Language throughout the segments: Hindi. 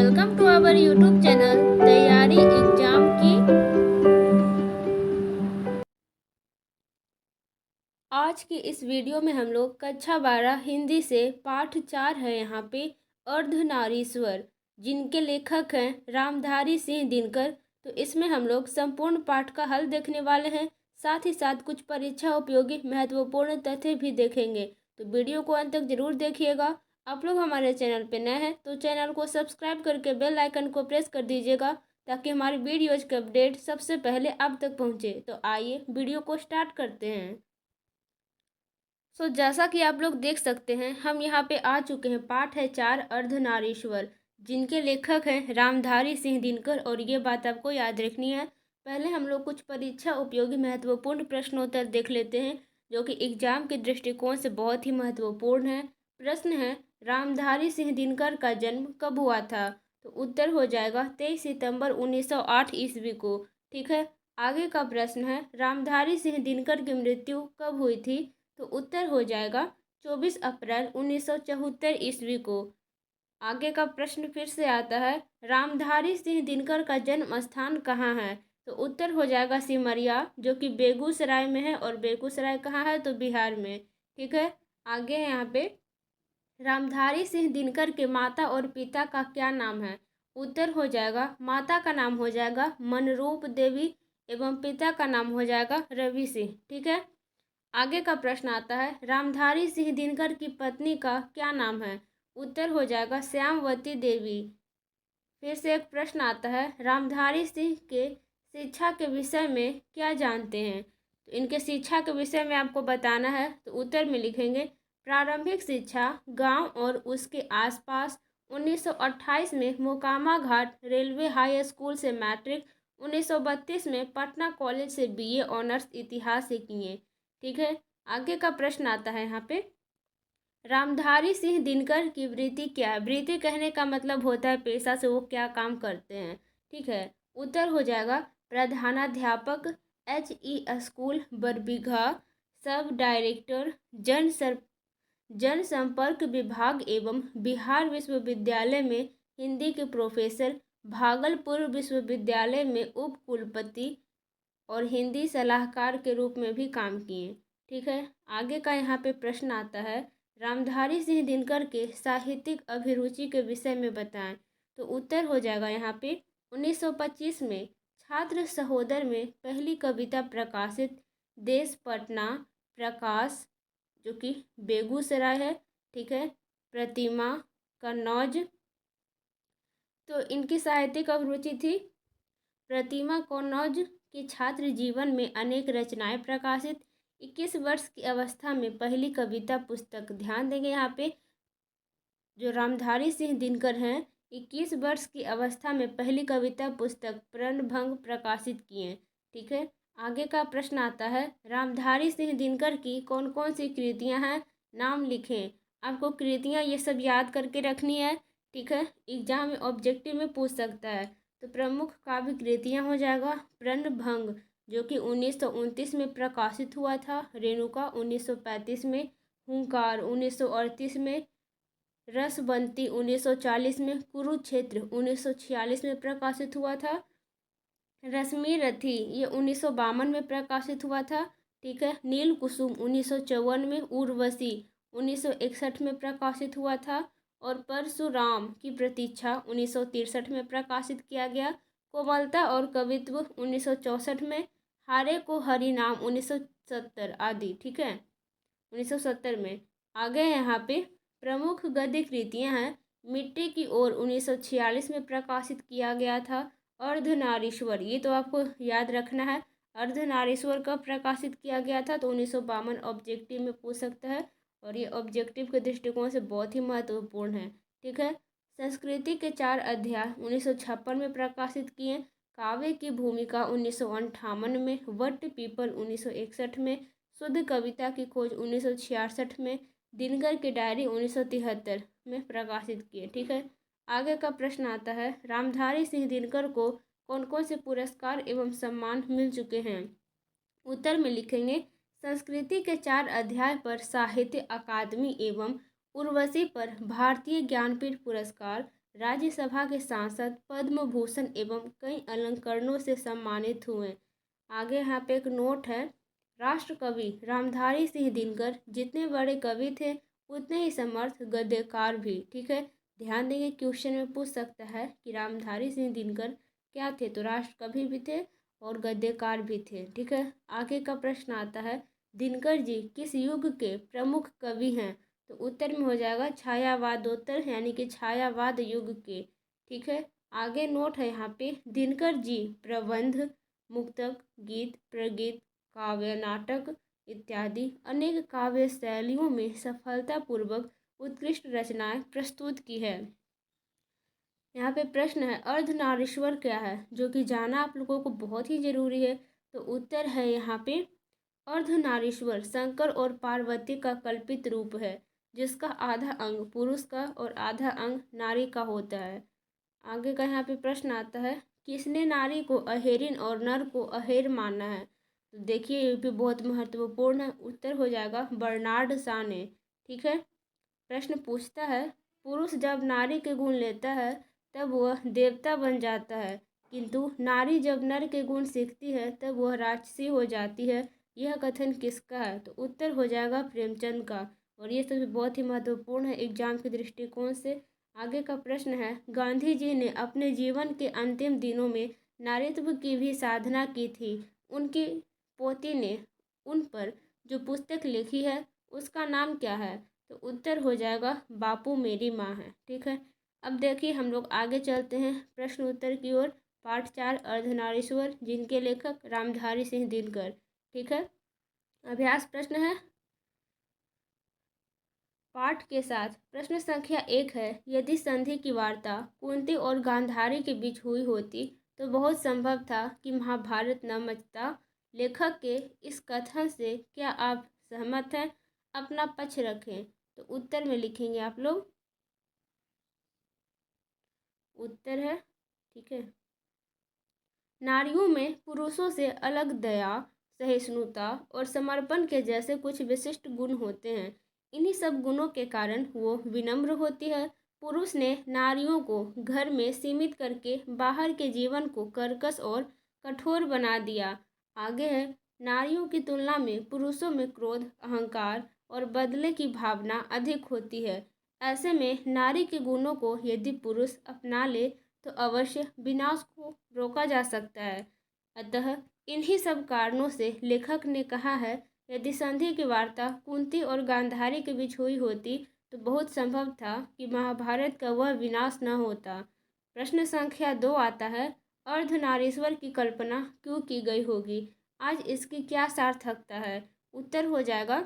Welcome to our YouTube channel तैयारी एग्जाम की। आज की इस वीडियो में हम लोग कक्षा 12 हिंदी से पाठ 4 है यहाँ पे अर्धनारीश्वर, जिनके लेखक हैं रामधारी सिंह दिनकर। तो इसमें हम लोग संपूर्ण पाठ का हल देखने वाले हैं, साथ ही साथ कुछ परीक्षा उपयोगी महत्वपूर्ण तथ्य भी देखेंगे। तो वीडियो को अंत तक जरूर देखिएगा। आप लोग हमारे चैनल पे नए हैं तो चैनल को सब्सक्राइब करके बेल आइकन को प्रेस कर दीजिएगा, ताकि हमारी वीडियोज के अपडेट सबसे पहले आप तक पहुंचे। तो आइए वीडियो को स्टार्ट करते हैं। जैसा कि आप लोग देख सकते हैं, हम यहाँ पे आ चुके हैं। पाठ है 4 अर्धनारीश्वर, जिनके लेखक हैं रामधारी सिंह दिनकर। और ये बात आपको याद रखनी है। पहले हम लोग कुछ परीक्षा उपयोगी महत्वपूर्ण प्रश्नोत्तर देख लेते हैं, जो कि एग्जाम के दृष्टिकोण से बहुत ही महत्वपूर्ण है। प्रश्न है, रामधारी सिंह दिनकर का जन्म कब हुआ था? तो उत्तर हो जाएगा 23 सितंबर 1908 ईस्वी को। ठीक है। आगे का प्रश्न है, रामधारी सिंह दिनकर की मृत्यु कब हुई थी? तो उत्तर हो जाएगा 24 अप्रैल 1974 ईस्वी को। आगे का प्रश्न फिर से आता है, रामधारी सिंह दिनकर का जन्म स्थान कहाँ है? तो उत्तर हो जाएगा सिमरिया, जो कि बेगूसराय में है। और बेगूसराय कहाँ है? तो बिहार में। ठीक है। आगे यहाँ पे, रामधारी सिंह दिनकर के माता और पिता का क्या नाम है? उत्तर हो जाएगा, माता का नाम हो जाएगा मनरूप देवी एवं पिता का नाम हो जाएगा रवि सिंह। ठीक है। आगे का प्रश्न आता है, रामधारी सिंह दिनकर की पत्नी का क्या नाम है? उत्तर हो जाएगा श्यामवती देवी। फिर से एक प्रश्न आता है, रामधारी सिंह के शिक्षा के विषय में क्या जानते हैं? तो इनके शिक्षा के विषय में आपको बताना है। तो उत्तर में लिखेंगे, प्रारंभिक शिक्षा गांव और उसके आसपास 1928 में मोकामा घाट रेलवे हाई स्कूल से मैट्रिक, 1932 में पटना कॉलेज से बीए ऑनर्स इतिहास से किए। ठीक है। आगे का प्रश्न आता है यहाँ पे, रामधारी सिंह दिनकर की वृत्ति क्या है? वृत्ति कहने का मतलब होता है पेशा से वो क्या काम करते हैं। ठीक है। उत्तर हो जाएगा प्रधानाध्यापक, स्कूल बरबीघा, सब डायरेक्टर जनसंपर्क विभाग एवं बिहार विश्वविद्यालय में हिंदी के प्रोफेसर, भागलपुर विश्वविद्यालय में उप कुलपति और हिंदी सलाहकार के रूप में भी काम किए। ठीक है। आगे का यहाँ पे प्रश्न आता है, रामधारी सिंह दिनकर के साहित्यिक अभिरुचि के विषय में बताएं। तो उत्तर हो जाएगा यहाँ पे 1925 में छात्र सहोदर में पहली कविता प्रकाशित, देश पटना प्रकाश, जो कि बेगूसराय है। ठीक है। प्रतिमा कन्नौज। तो इनकी साहित्यिक अभिरुचि थी। प्रतिमा कन्नौज की छात्र जीवन में अनेक रचनाएं प्रकाशित, 21 वर्ष की अवस्था में पहली कविता पुस्तक। ध्यान देंगे यहाँ पे, जो रामधारी सिंह दिनकर हैं 21 वर्ष की अवस्था में पहली कविता पुस्तक प्रणभंग प्रकाशित किए। ठीक है। आगे का प्रश्न आता है, रामधारी सिंह दिनकर की कौन कौन सी कृतियां हैं? नाम लिखें। आपको कृतियां ये सब याद करके रखनी है। ठीक है। एग्जाम में ऑब्जेक्टिव में पूछ सकता है। तो प्रमुख काव्य कृतियां हो जाएगा प्रणभंग, जो कि 1929 में प्रकाशित हुआ था, रेणुका 1935 में, हुंकार 1938 में, रसवंती 1940 में, कुरुक्षेत्र 1946 में प्रकाशित हुआ था, रश्मि रथी ये 1952 में प्रकाशित हुआ था। ठीक है। नील कुसुम 1954 में, उर्वशी 1961 में प्रकाशित हुआ था, और परशुराम की प्रतीक्षा 1963 में प्रकाशित किया गया। कोमलता और कवित्व 1964 में, हारे को हरिनाम 1970 आदि। ठीक है। 1970 में। आगे यहाँ पे प्रमुख गद्य कृतियाँ हैं, मिट्टी की ओर 1946 में प्रकाशित किया गया था, अर्धनारीश्वर ये तो आपको याद रखना है। अर्धनारीश्वर कब प्रकाशित किया गया था? तो 1952 ऑब्जेक्टिव में पूछ सकता है, और ये ऑब्जेक्टिव के दृष्टिकोण से बहुत ही महत्वपूर्ण है। ठीक है। संस्कृति के 4 अध्याय 1956 में प्रकाशित किए। काव्य की भूमिका 1958 में, वट पीपल 1961 में, शुद्ध कविता की खोज 1966 में, दिनकर की डायरी 1973 में प्रकाशित किए। ठीक है। आगे का प्रश्न आता है, रामधारी सिंह दिनकर को कौन कौन से पुरस्कार एवं सम्मान मिल चुके हैं? उत्तर में लिखेंगे, संस्कृति के 4 अध्याय पर साहित्य अकादमी एवं उर्वशी पर भारतीय ज्ञानपीठ पुरस्कार, राज्यसभा के सांसद, पद्म भूषण एवं कई अलंकरणों से सम्मानित हुए। आगे यहाँ पे एक नोट है, राष्ट्र कवि रामधारी सिंह दिनकर जितने बड़े कवि थे उतने ही समर्थ गद्यकार भी। ठीक है, ध्यान देंगे क्वेश्चन में पूछ सकता है कि रामधारी सिंह दिनकर क्या थे, तो राष्ट्र कवि भी थे और गद्यकार भी थे। ठीक है, आगे का प्रश्न आता है, दिनकर जी किस युग के प्रमुख कवि हैं, तो उत्तर में हो जाएगा छायावादोत्तर यानी कि छायावाद युग के। ठीक है, आगे नोट है यहाँ पे, दिनकर जी प्रबंध, मुक्तक, गीत, प्रगीत, काव्य, नाटक इत्यादि अनेक काव्य शैलियों में सफलतापूर्वक उत्कृष्ट रचनाएं प्रस्तुत की है। यहाँ पे प्रश्न है, अर्धनारीश्वर क्या है, जो कि जाना आप लोगों को बहुत ही जरूरी है। तो उत्तर है यहाँ पे, अर्धनारीश्वर शंकर और पार्वती का कल्पित रूप है, जिसका आधा अंग पुरुष का और आधा अंग नारी का होता है। आगे का यहाँ पे प्रश्न आता है, किसने नारी को अहेरिन और नर को अहेर माना है, तो देखिए ये भी बहुत महत्वपूर्ण है। उत्तर हो जाएगा बर्नार्ड शॉ ने। ठीक है, प्रश्न पूछता है, पुरुष जब नारी के गुण लेता है तब वह देवता बन जाता है, किंतु नारी जब नर के गुण सीखती है तब वह राक्षसी हो जाती है। यह कथन किसका है, तो उत्तर हो जाएगा प्रेमचंद का। और ये सब बहुत ही महत्वपूर्ण है एग्जाम के दृष्टिकोण से। आगे का प्रश्न है, गांधी जी ने अपने जीवन के अंतिम दिनों में नारीत्व की भी साधना की थी। उनकी पोती ने उन पर जो पुस्तक लिखी है उसका नाम क्या है, तो उत्तर हो जाएगा बापू मेरी माँ है। ठीक है, अब देखिए हम लोग आगे चलते हैं प्रश्न उत्तर की ओर। पाठ 4 अर्धनारीश्वर, जिनके लेखक रामधारी सिंह दिनकर। ठीक है, अभ्यास प्रश्न है पाठ के साथ। प्रश्न संख्या 1 है, यदि संधि की वार्ता कुंती और गांधारी के बीच हुई होती तो बहुत संभव था कि महाभारत न मचता। लेखक के इस कथन से क्या आप सहमत हैं? अपना पक्ष रखें। तो उत्तर में लिखेंगे आप लोग, उत्तर है, ठीक है, नारियों में पुरुषों से अलग दया, सहिष्णुता और समर्पण के जैसे कुछ विशिष्ट गुण होते हैं। इन्हीं सब गुणों के कारण वो विनम्र होती है। पुरुष ने नारियों को घर में सीमित करके बाहर के जीवन को कर्कश और कठोर बना दिया। आगे है, नारियों की तुलना में पुरुषों में क्रोध, अहंकार और बदले की भावना अधिक होती है। ऐसे में नारी के गुणों को यदि पुरुष अपना ले तो अवश्य विनाश को रोका जा सकता है। अतः इन्हीं सब कारणों से लेखक ने कहा है, यदि संधि की वार्ता कुंती और गांधारी के बीच हुई होती तो बहुत संभव था कि महाभारत का वह विनाश न होता। प्रश्न संख्या 2 आता है, अर्धनारीश्वर की कल्पना क्यों की गई होगी, आज इसकी क्या सार्थकता है? उत्तर हो जाएगा,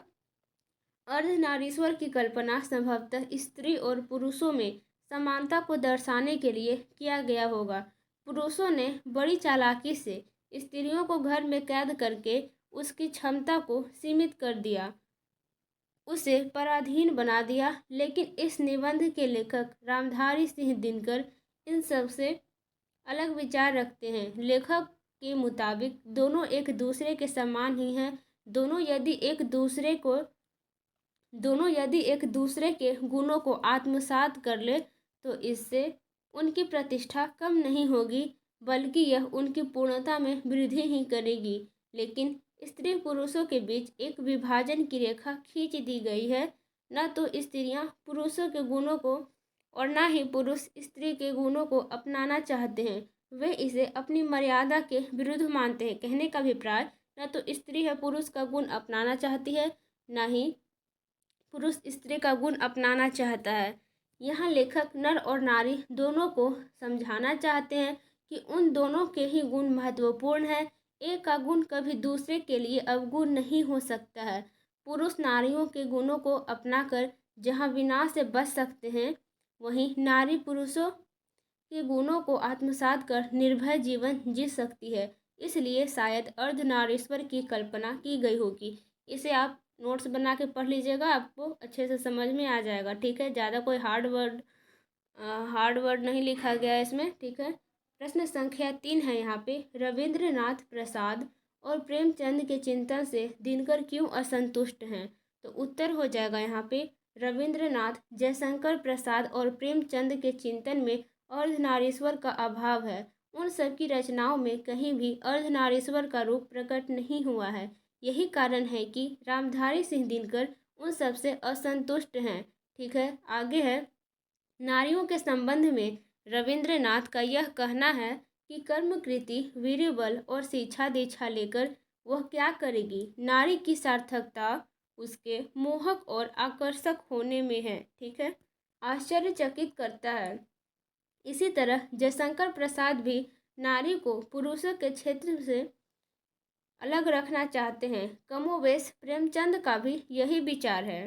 अर्धनारीश्वर की कल्पना संभवतः स्त्री और पुरुषों में समानता को दर्शाने के लिए किया गया होगा। पुरुषों ने बड़ी चालाकी से स्त्रियों को घर में कैद करके उसकी क्षमता को सीमित कर दिया, उसे पराधीन बना दिया। लेकिन इस निबंध के लेखक रामधारी सिंह दिनकर इन सब से अलग विचार रखते हैं। लेखक के मुताबिक दोनों एक दूसरे के समान ही हैं। दोनों यदि एक दूसरे के गुणों को आत्मसात कर ले तो इससे उनकी प्रतिष्ठा कम नहीं होगी, बल्कि यह उनकी पूर्णता में वृद्धि ही करेगी। लेकिन स्त्री पुरुषों के बीच एक विभाजन की रेखा खींच दी गई है। न तो स्त्रियां पुरुषों के गुणों को और न ही पुरुष स्त्री के गुणों को अपनाना चाहते हैं, वे इसे अपनी मर्यादा के विरुद्ध मानते हैं। कहने का अभिप्राय, न तो स्त्री है पुरुष का गुण अपनाना चाहती है, न ही पुरुष स्त्री का गुण अपनाना चाहता है। यहाँ लेखक नर और नारी दोनों को समझाना चाहते हैं कि उन दोनों के ही गुण महत्वपूर्ण है। एक का गुण कभी दूसरे के लिए अवगुण नहीं हो सकता है। पुरुष नारियों के गुणों को अपनाकर जहाँ विनाश से बच सकते हैं, वहीं नारी पुरुषों के गुणों को आत्मसात कर निर्भय जीवन जी सकती है। इसलिए शायद अर्धनारीश्वर की कल्पना की गई होगी। इसे आप नोट्स बना के पढ़ लीजिएगा, आपको अच्छे से समझ में आ जाएगा। ठीक है, ज़्यादा कोई हार्ड वर्ड नहीं लिखा गया है इसमें। ठीक है, प्रश्न संख्या 3 है यहाँ पे, रविंद्रनाथ प्रसाद और प्रेमचंद के चिंतन से दिनकर क्यों असंतुष्ट हैं? तो उत्तर हो जाएगा यहाँ पे, रविंद्रनाथ, जयशंकर प्रसाद और प्रेमचंद के चिंतन में अर्धनारीश्वर का अभाव है। उन सबकी रचनाओं में कहीं भी अर्धनारीश्वर का रूप प्रकट नहीं हुआ है। यही कारण है कि रामधारी सिंह दिनकर उन सबसे असंतुष्ट हैं। ठीक है, आगे है। नारियों के संबंध में रविंद्रनाथ का यह कहना है कि कर्मकृति, वीरबल और शिक्षा दीक्षा लेकर वह क्या करेगी। नारी की सार्थकता उसके मोहक और आकर्षक होने में है। ठीक है, आश्चर्यचकित करता है। इसी तरह जयशंकर प्रसाद भी नारी को पुरुषों के क्षेत्र से अलग रखना चाहते हैं। कमोवेश प्रेमचंद का भी यही विचार है।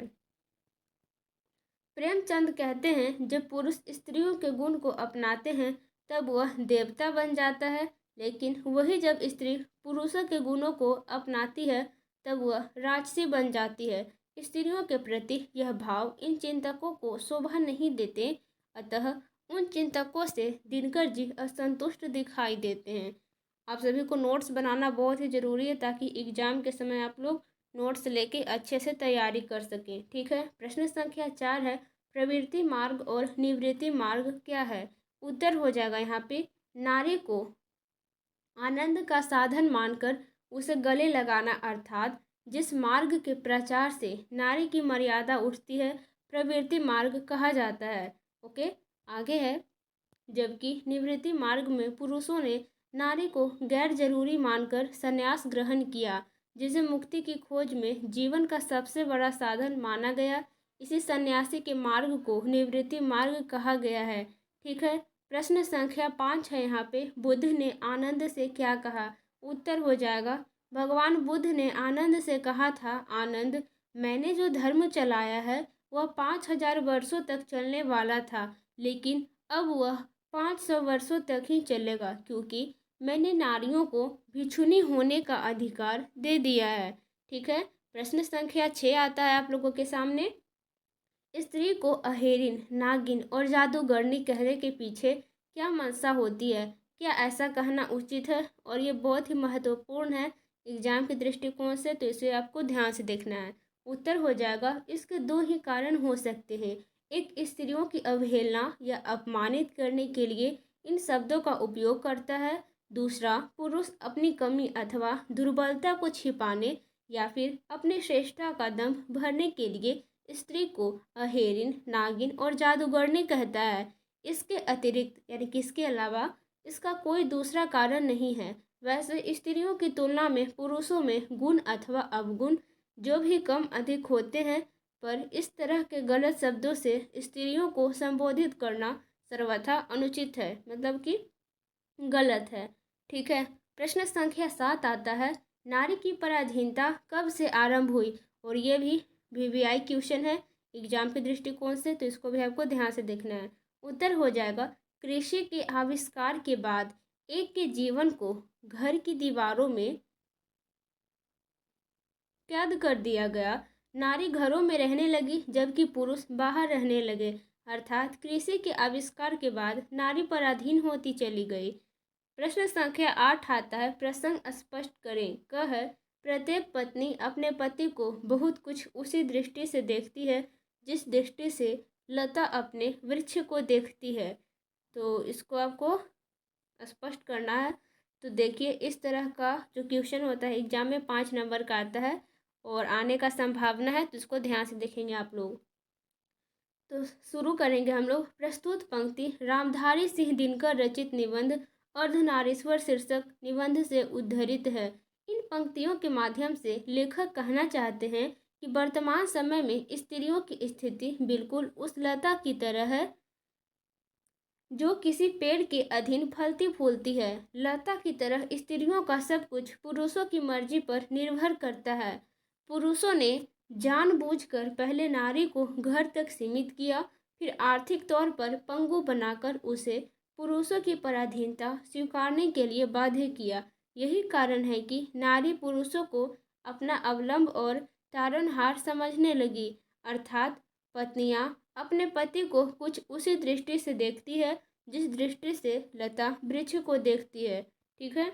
प्रेमचंद कहते हैं, जब पुरुष स्त्रियों के गुण को अपनाते हैं तब वह देवता बन जाता है, लेकिन वही जब स्त्री पुरुषों के गुणों को अपनाती है तब वह राक्षसी बन जाती है। स्त्रियों के प्रति यह भाव इन चिंतकों को शोभा नहीं देते, अतः उन चिंतकों से दिनकर जी असंतुष्ट दिखाई देते हैं। आप सभी को नोट्स बनाना बहुत ही ज़रूरी है ताकि एग्जाम के समय आप लोग नोट्स लेके अच्छे से तैयारी कर सकें। ठीक है, प्रश्न संख्या 4 है, प्रवृत्ति मार्ग और निवृत्ति मार्ग क्या है। उत्तर हो जाएगा यहाँ पे नारी को आनंद का साधन मानकर उसे गले लगाना, अर्थात जिस मार्ग के प्रचार से नारी की मर्यादा उठती है प्रवृत्ति मार्ग कहा जाता है। ओके, आगे है। जबकि निवृत्ति मार्ग में पुरुषों ने नारी को गैर जरूरी मानकर संन्यास ग्रहण किया, जिसे मुक्ति की खोज में जीवन का सबसे बड़ा साधन माना गया। इसी सन्यासी के मार्ग को निवृत्ति मार्ग कहा गया है। ठीक है, प्रश्न संख्या 5 है यहाँ पे, बुद्ध ने आनंद से क्या कहा। उत्तर हो जाएगा भगवान बुद्ध ने आनंद से कहा था, आनंद, मैंने जो धर्म चलाया है वह 5000 वर्षों तक चलने वाला था, लेकिन अब वह 500 वर्षों तक ही चलेगा, क्योंकि मैंने नारियों को भिक्षुनी होने का अधिकार दे दिया है। ठीक है, प्रश्न संख्या 6 आता है आप लोगों के सामने। स्त्री को अहेरिन, नागिन और जादूगरनी कहने के पीछे क्या मंशा होती है। क्या ऐसा कहना उचित है। और ये बहुत ही महत्वपूर्ण है एग्जाम के दृष्टिकोण से, तो इसे आपको ध्यान से देखना है। उत्तर हो जाएगा इसके दो ही कारण हो सकते हैं। एक, स्त्रियों की अवहेलना या अपमानित करने के लिए इन शब्दों का उपयोग करता है। दूसरा, पुरुष अपनी कमी अथवा दुर्बलता को छिपाने या फिर अपनी श्रेष्ठता का दम भरने के लिए स्त्री को अहेरिन, नागिन और जादूगरनी कहता है। इसके अतिरिक्त यानी कि इसके अलावा इसका कोई दूसरा कारण नहीं है। वैसे स्त्रियों की तुलना में पुरुषों में गुण अथवा अवगुण जो भी कम अधिक होते हैं, पर इस तरह के गलत शब्दों से स्त्रियों को संबोधित करना सर्वथा अनुचित है, मतलब कि गलत है। ठीक है, प्रश्न संख्या 7 आता है, नारी की पराधीनता कब से आरंभ हुई। और ये भी वीवीआई क्वेश्चन है एग्जाम के दृष्टिकोण से, तो इसको भी आपको ध्यान से देखना है। उत्तर हो जाएगा कृषि के आविष्कार के बाद एक के जीवन को घर की दीवारों में कैद कर दिया गया। नारी घरों में रहने लगी जबकि पुरुष बाहर रहने लगे, अर्थात कृषि के आविष्कार के बाद नारी पराधीन होती चली गई। प्रश्न संख्या 8 आता है, प्रसंग स्पष्ट करें। क है, प्रत्येक पत्नी अपने पति को बहुत कुछ उसी दृष्टि से देखती है जिस दृष्टि से लता अपने वृक्ष को देखती है। तो इसको आपको स्पष्ट करना है। तो देखिए, इस तरह का जो क्वेश्चन होता है एग्जाम में 5 नंबर का आता है और आने का संभावना है, तो इसको ध्यान से देखेंगे आप लोग। तो शुरू करेंगे हम लोग। प्रस्तुत पंक्ति रामधारी सिंह दिनकर रचित निबंध अर्धनारीश्वर शीर्षक निबंध से उद्धृत है। इन पंक्तियों के माध्यम से लेखक कहना चाहते हैं कि वर्तमान समय में स्त्रियों की स्थिति बिल्कुल उस लता की तरह है जो किसी पेड़ के अधीन फलती फूलती है। लता की तरह स्त्रियों का सब कुछ पुरुषों की मर्जी पर निर्भर करता है। पुरुषों ने जानबूझकर पहले नारी को घर तक सीमित किया, फिर आर्थिक तौर पर पंगु बनाकर उसे पुरुषों की पराधीनता स्वीकारने के लिए बाध्य किया। यही कारण है कि नारी पुरुषों को अपना अवलंब और तारनहार समझने लगी, अर्थात पत्नियां अपने पति को कुछ उसी दृष्टि से देखती है जिस दृष्टि से लता वृक्ष को देखती है। ठीक है,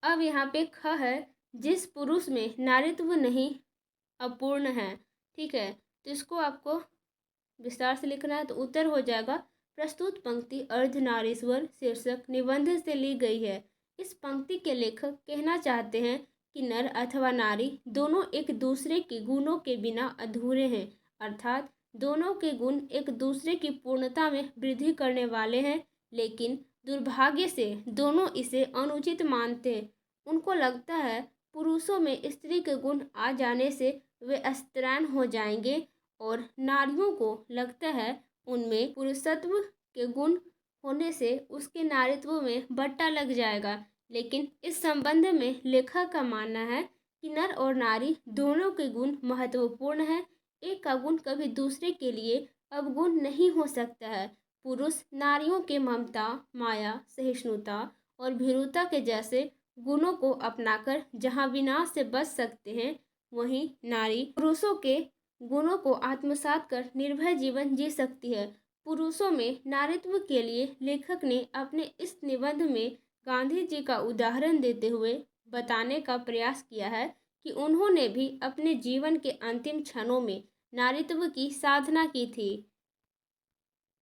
अब यहाँ पे ख है, जिस पुरुष में नारीत्व नहीं अपूर्ण है। ठीक है, तो इसको आपको विस्तार से लिखना है। तो उत्तर हो जाएगा प्रस्तुत पंक्ति अर्धनारीश्वर शीर्षक निबंध से ली गई है। इस पंक्ति के लेखक कहना चाहते हैं कि नर अथवा नारी दोनों एक दूसरे के गुणों के बिना अधूरे हैं, अर्थात दोनों के गुण एक दूसरे की पूर्णता में वृद्धि करने वाले हैं, लेकिन दुर्भाग्य से दोनों इसे अनुचित मानते हैं। उनको लगता है पुरुषों में स्त्री के गुण आ जाने से वे स्त्रैण हो जाएंगे और नारियों को लगता है उनमें पुरुषत्व के गुण होने से उसके नारीत्व में बट्टा लग जाएगा। लेकिन इस संबंध में लेखक का मानना है कि नर और नारी दोनों के गुण महत्वपूर्ण हैं। एक का गुण कभी दूसरे के लिए अवगुण नहीं हो सकता है। पुरुष नारियों के ममता, माया, सहिष्णुता और भीरुता के जैसे गुणों को अपनाकर जहाँ विनाश से बच सकते हैं, वहीं नारी पुरुषों के गुणों को आत्मसात कर निर्भय जीवन जी सकती है। पुरुषों में नारीत्व के लिए लेखक ने अपने इस निबंध में गांधी जी का उदाहरण देते हुए बताने का प्रयास किया है कि उन्होंने भी अपने जीवन के अंतिम क्षणों में नारीत्व की साधना की थी।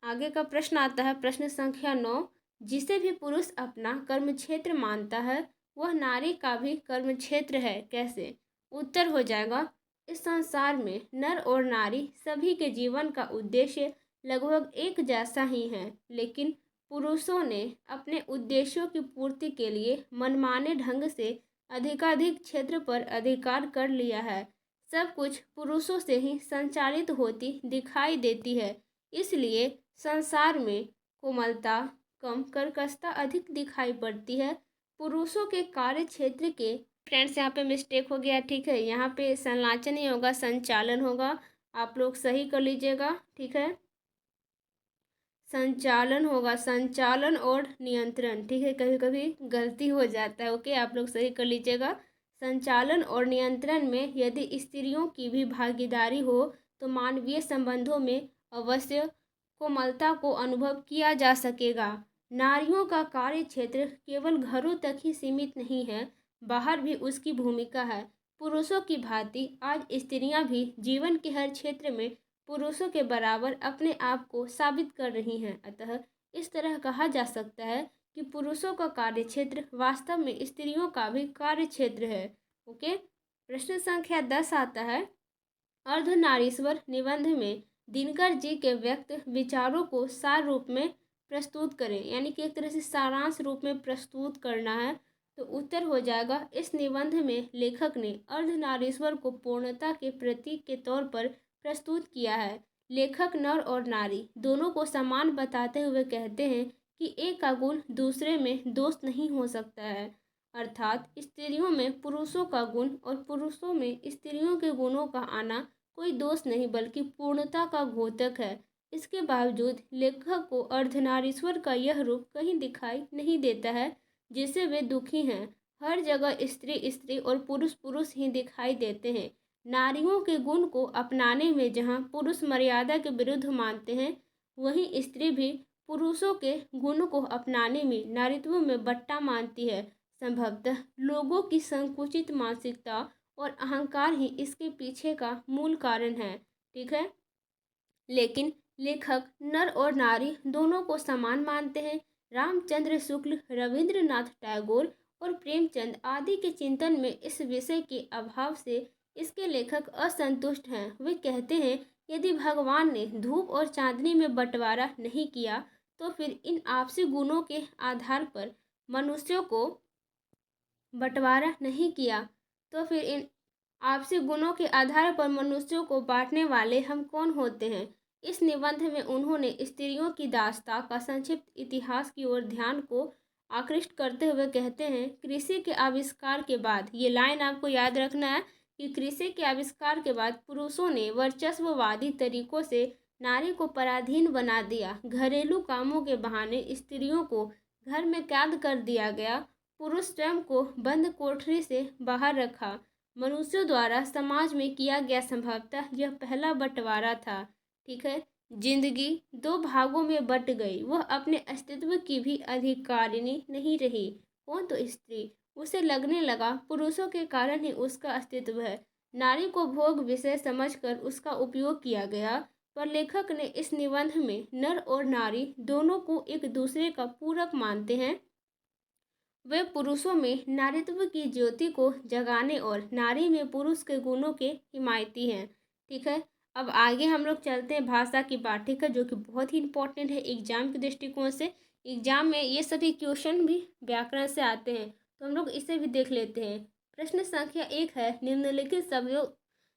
आगे का प्रश्न आता है, प्रश्न संख्या 9। जिसे भी पुरुष अपना कर्मक्षेत्र मानता है वह नारी का भी कर्मक्षेत्र है, कैसे? उत्तर हो जाएगा इस संसार में नर और नारी सभी के जीवन का उद्देश्य लगभग एक जैसा ही है, लेकिन पुरुषों ने अपने उद्देश्यों की पूर्ति के लिए मनमाने ढंग से अधिकाधिक क्षेत्र पर अधिकार कर लिया है। सब कुछ पुरुषों से ही संचालित होती दिखाई देती है, इसलिए संसार में कोमलता कम, कर्कशता अधिक दिखाई पड़ती है। पुरुषों के कार्य क्षेत्र के, फ्रेंड्स यहाँ पे मिस्टेक हो गया, ठीक है, यहाँ पे संलाचन नहीं होगा, संचालन होगा, आप लोग सही कर लीजिएगा, ठीक है, संचालन होगा, संचालन और नियंत्रण, ठीक है, कभी कभी गलती हो जाता है, ओके, आप लोग सही कर लीजिएगा। संचालन और नियंत्रण में यदि स्त्रियों की भी भागीदारी हो तो मानवीय संबंधों में अवश्य कोमलता को अनुभव किया जा सकेगा। नारियों का कार्य क्षेत्र केवल घरों तक ही सीमित नहीं है, बाहर भी उसकी भूमिका है। पुरुषों की भांति आज स्त्रियां भी जीवन के हर क्षेत्र में पुरुषों के बराबर अपने आप को साबित कर रही हैं। अतः इस तरह कहा जा सकता है कि पुरुषों का कार्य क्षेत्र वास्तव में स्त्रियों का भी कार्य क्षेत्र है। ओके, प्रश्न संख्या 10 आता है, अर्धनारीश्वर निबंध में दिनकर जी के व्यक्त विचारों को सार रूप में प्रस्तुत करें, यानी कि एक तरह से सारांश रूप में प्रस्तुत करना है। तो उत्तर हो जाएगा इस निबंध में लेखक ने अर्धनारीश्वर को पूर्णता के प्रतीक के तौर पर प्रस्तुत किया है। लेखक नर और नारी दोनों को समान बताते हुए कहते हैं कि एक का गुण दूसरे में दोष नहीं हो सकता है, अर्थात स्त्रियों में पुरुषों का गुण और पुरुषों में स्त्रियों के गुणों का आना कोई दोष नहीं बल्कि पूर्णता का द्योतक है। इसके बावजूद लेखक को अर्धनारीश्वर का यह रूप कहीं दिखाई नहीं देता है जिससे वे दुखी हैं। हर जगह स्त्री स्त्री और पुरुष पुरुष ही दिखाई देते हैं। नारियों के गुण को अपनाने में जहाँ पुरुष मर्यादा के विरुद्ध मानते हैं, वहीं स्त्री भी पुरुषों के गुण को अपनाने में नारीत्व में बट्टा मानती है। संभवतः लोगों की संकुचित मानसिकता और अहंकार ही इसके पीछे का मूल कारण है, ठीक है। लेकिन लेखक नर और नारी दोनों को समान मानते हैं। रामचंद्र शुक्ल, रविंद्रनाथ टैगोर और प्रेमचंद आदि के चिंतन में इस विषय के अभाव से इसके लेखक असंतुष्ट हैं। वे कहते हैं यदि भगवान ने धूप और चांदनी में बंटवारा नहीं किया तो फिर इन आपसी गुणों के आधार पर मनुष्यों को बंटवारा नहीं किया तो फिर इन आपसी गुणों के आधार पर मनुष्यों को बांटने वाले हम कौन होते हैं। इस निबंध में उन्होंने स्त्रियों की दास्तां का संक्षिप्त इतिहास की ओर ध्यान को आकृष्ट करते हुए कहते हैं, कृषि के आविष्कार के बाद, ये लाइन आपको याद रखना है कि कृषि के आविष्कार के बाद पुरुषों ने वर्चस्ववादी तरीकों से नारी को पराधीन बना दिया। घरेलू कामों के बहाने स्त्रियों को घर में कैद कर दिया गया। पुरुष स्वयं को बंद कोठरी से बाहर रखा। मनुष्यों द्वारा समाज में किया गया संभवतः यह पहला बंटवारा था, ठीक है। जिंदगी दो भागों में बट गई। वह अपने अस्तित्व की भी अधिकारिणी नहीं रही। कौन? तो स्त्री। उसे लगने लगा पुरुषों के कारण ही उसका अस्तित्व है। नारी को भोग विषय समझकर उसका उपयोग किया गया, पर लेखक ने इस निबंध में नर और नारी दोनों को एक दूसरे का पूरक मानते हैं। वे पुरुषों में नारीत्व की ज्योति को जगाने और नारी में पुरुष के गुणों के हिमायती हैं। ठीक है, अब आगे हम लोग चलते हैं भाषा की पाठ। ठीक है, जो कि बहुत ही इंपॉर्टेंट है एग्जाम के दृष्टिकोण से। एग्जाम में ये सभी क्वेश्चन भी व्याकरण से आते हैं, तो हम लोग इसे भी देख लेते हैं। प्रश्न संख्या 1 है,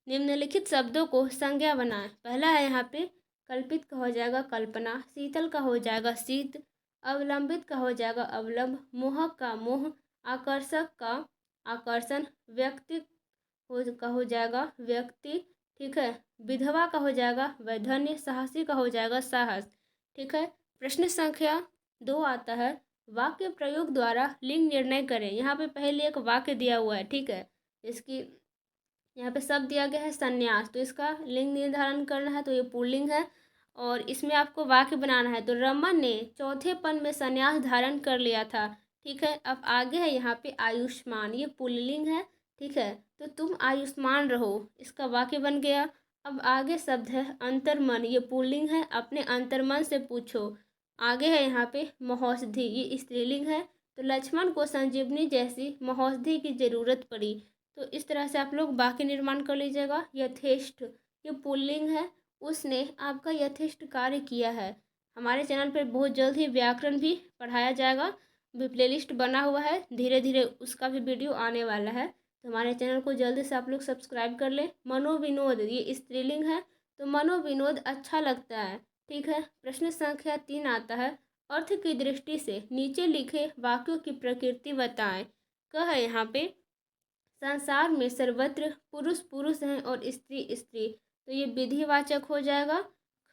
निम्नलिखित शब्दों को संज्ञा बनाएं। पहला है यहाँ पे कल्पित का हो जाएगा कल्पना, शीतल का हो जाएगा शीत, अवलंबित का हो जाएगा अवलंब, मोहक का मोह, आकर्षक का आकर्षण, व्यक्ति का हो जाएगा व्यक्ति। ठीक है, विधवा का हो जाएगा वैधन्य, साहसी का हो जाएगा साहस। ठीक है, प्रश्न संख्या 2 आता है, वाक्य प्रयोग द्वारा लिंग निर्णय करें। यहाँ पे पहले एक वाक्य दिया हुआ है। ठीक है, इसकी यहाँ पे शब्द दिया गया है संन्यास, तो इसका लिंग निर्धारण करना है, तो ये पुल्लिंग है। और इसमें आपको वाक्य बनाना है, तो रमन ने चौथे पन में संन्यास धारण कर लिया था। ठीक है, अब आगे है यहाँ पे आयुष्मान, ये पुल्लिंग है। ठीक है, तो तुम आयुष्मान रहो, इसका वाक्य बन गया। अब आगे शब्द है अंतर्मन, ये पुल्लिंग है, अपने अंतर्मन से पूछो। आगे है यहाँ पे महौषधि, ये स्त्रीलिंग है, तो लक्ष्मण को संजीवनी जैसी महौषधि की जरूरत पड़ी। तो इस तरह से आप लोग वाक्य निर्माण कर लीजिएगा। यथेष्ट, ये पुल्लिंग है, उसने आपका यथेष्ट कार्य किया है। हमारे चैनल पर बहुत जल्द ही व्याकरण भी पढ़ाया जाएगा, भी प्लेलिस्ट बना हुआ है, धीरे धीरे उसका भी वीडियो आने वाला है, तो हमारे चैनल को जल्दी से आप लोग सब्सक्राइब कर लें। मनोविनोद, ये स्त्रीलिंग है, तो मनोविनोद अच्छा लगता है। ठीक है, प्रश्न संख्या 3 आता है, अर्थ की दृष्टि से नीचे लिखे वाक्यों की प्रकृति बताएं। कह है यहाँ पे संसार में सर्वत्र पुरुष पुरुष हैं और स्त्री स्त्री, तो ये विधिवाचक हो जाएगा।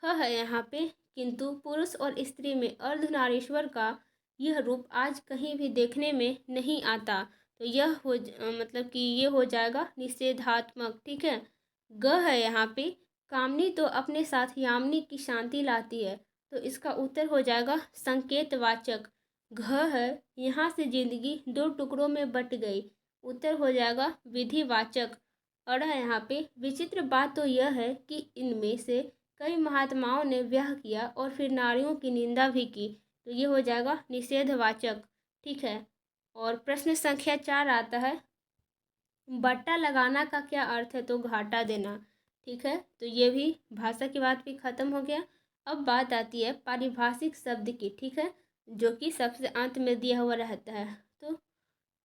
ख है यहाँ पे किंतु पुरुष और स्त्री में अर्धनारीश्वर का यह रूप आज कहीं भी देखने में नहीं आता, तो यह मतलब कि ये हो जाएगा निषेधात्मक। ठीक है, ग है यहाँ पे कामनी तो अपने साथ यामिनी की शांति लाती है, तो इसका उत्तर हो जाएगा संकेतवाचक। घ है यहाँ से जिंदगी दो टुकड़ों में बट गई, उत्तर हो जाएगा विधिवाचक। और यहाँ पे विचित्र बात तो यह है कि इनमें से कई महात्माओं ने ब्याह किया और फिर नारियों की निंदा भी की, तो ये हो जाएगा निषेधवाचक। ठीक है, और प्रश्न संख्या 4 आता है, बट्टा लगाना का क्या अर्थ है, तो घाटा देना। ठीक है, तो ये भी भाषा की बात भी खत्म हो गया। अब बात आती है पारिभाषिक शब्द की। ठीक है, जो कि सबसे अंत में दिया हुआ रहता है, तो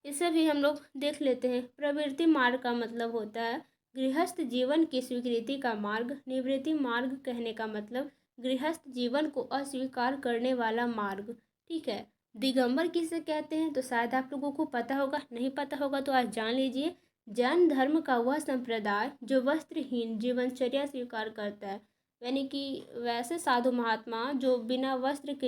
इसे भी हम लोग देख लेते हैं। प्रवृत्ति मार्ग का मतलब होता है गृहस्थ जीवन की स्वीकृति का मार्ग। निवृत्ति मार्ग कहने का मतलब गृहस्थ जीवन को अस्वीकार करने वाला मार्ग। ठीक है, दिगंबर किसे कहते हैं, तो शायद आप लोगों को पता होगा, नहीं पता होगा तो आज जान लीजिए। जैन धर्म का वह संप्रदाय जो वस्त्रहीन जीवनचर्या स्वीकार करता है, यानी कि वैसे साधु महात्मा जो बिना वस्त्र के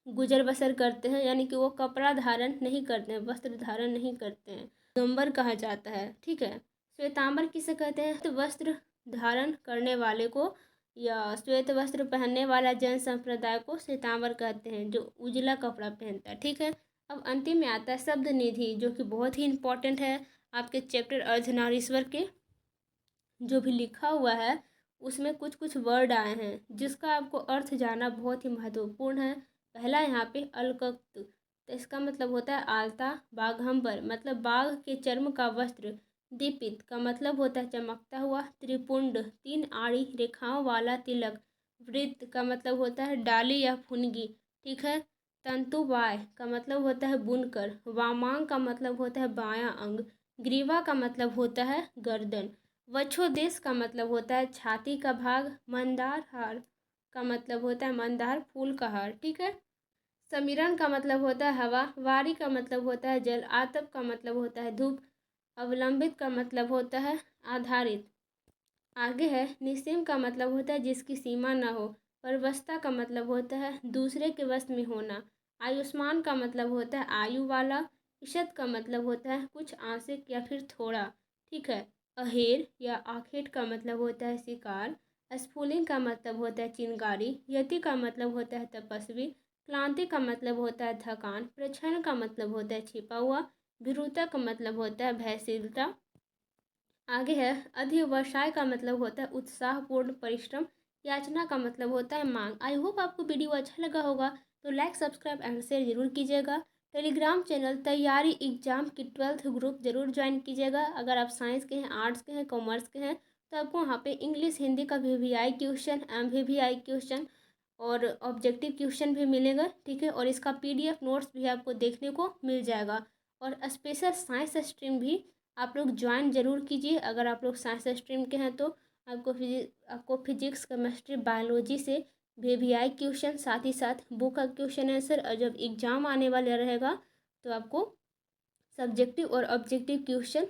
गुजर बसर करते हैं, यानी कि वो कपड़ा धारण नहीं करते हैं, वस्त्र धारण नहीं करते हैं, दिगंबर कहा जाता है। ठीक है, श्वेतांबर किसे कहते हैं, तो वस्त्र धारण करने वाले को या श्वेत वस्त्र पहनने वाला जैन संप्रदाय को श्वेतांबर कहते हैं, जो उजला कपड़ा पहनता है। ठीक है, अब अंतिम में आता है शब्द निधि, जो कि बहुत ही इंपॉर्टेंट है आपके चैप्टर अर्धनारीश्वर के। जो भी लिखा हुआ है उसमें कुछ कुछ वर्ड आए हैं जिसका आपको अर्थ जानना बहुत ही महत्वपूर्ण है। पहला यहाँ पे अलकक्त, तो इसका मतलब होता है आलता। बाघंबर मतलब बाघ के चर्म का वस्त्र। दीपित का मतलब होता है चमकता हुआ। त्रिपुंड 3 आड़ी रेखाओं वाला तिलक। वृत्त का मतलब होता है डाली या फुनगी। ठीक है, तंतुवाय का मतलब होता है बुनकर। वामांग का मतलब होता है बायां अंग। ग्रीवा का मतलब होता है गर्दन। वक्षोदेश का मतलब होता है छाती का भाग। मंदार हार का मतलब होता है मंदार फूल का हार। ठीक है, समीरण का मतलब होता है हवा। वारी का मतलब होता है जल। आतप का मतलब होता है धूप। अवलंबित का मतलब होता है आधारित। आगे है निस्सीम का मतलब होता है जिसकी सीमा न हो। परवशता का मतलब होता है दूसरे के वश में होना। आयुष्मान का मतलब होता है आयु वाला। ईशत का मतलब होता है कुछ आंशिक या फिर थोड़ा। ठीक है, अहेर या आखेट का मतलब होता है शिकार। स्फुलिंग का मतलब होता है चिंगारी। यति का मतलब होता है तपस्वी। क्लांति का मतलब होता है थकान। प्रच्छन्न का मतलब होता है छिपा हुआ। भीरुता का मतलब होता है भयशीलता। आगे है, अध्यवसाय का मतलब होता है उत्साहपूर्ण परिश्रम, याचना का मतलब होता है मांग। आई होप आपको वीडियो अच्छा लगा होगा, तो लाइक सब्सक्राइब एंड शेयर जरूर कीजिएगा। टेलीग्राम चैनल तैयारी एग्जाम की 12th ग्रुप जरूर ज्वाइन कीजिएगा। अगर आप साइंस के हैं, आर्ट्स के हैं, कॉमर्स के हैं, तो आपको वहाँ पे इंग्लिश हिंदी का वीवीआई क्वेश्चन, एमवीवीआई क्वेश्चन और ऑब्जेक्टिव क्वेश्चन भी मिलेगा, ठीक है। और इसका पीडीएफ नोट्स भी आपको देखने को मिल जाएगा। और स्पेशल साइंस स्ट्रीम भी आप लोग ज्वाइन जरूर कीजिए। अगर आप लोग साइंस स्ट्रीम के हैं तो आपको फिजिक्स, केमिस्ट्री, बायोलॉजी से वीवीआई क्वेश्चन, साथ ही साथ बुक का क्वेश्चन आंसर, और जब एग्जाम आने वाला रहेगा तो आपको सब्जेक्टिव और ऑब्जेक्टिव क्वेश्चन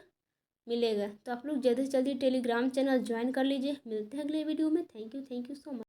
मिलेगा। तो आप लोग जल्दी से जल्दी टेलीग्राम चैनल ज्वाइन कर लीजिए। मिलते हैं अगले वीडियो में। Thank you so much.